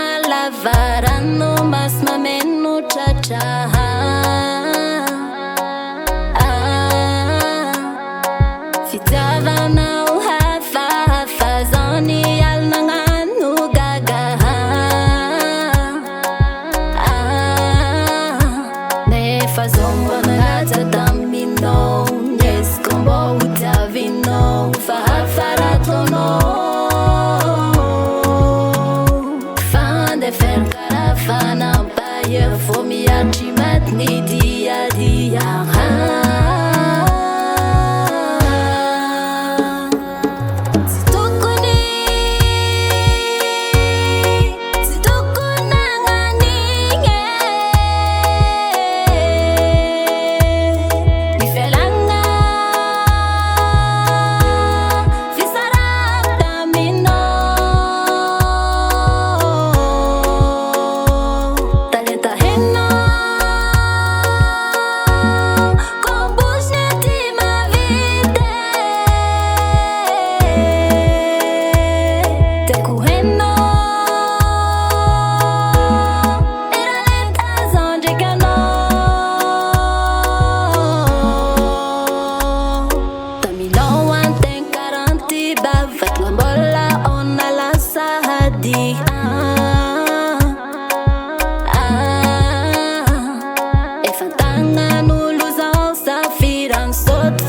malavarano mas mameno chacha fitiavanao hafahafa zao ny alinagnano gaga nefa zao mba nagnaja taminao nieziko mbô ho tiavinao fa hafarataonao fandefery karafana mpaia fô miatry matiny diadia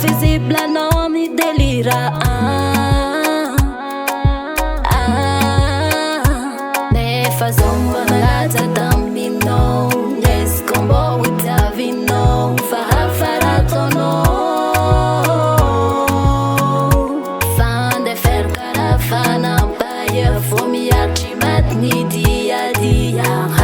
visibla não me delira ne fazom banagata tamino yes combo with avino faratono fan de fer carafana paia fomiachi matni dia dia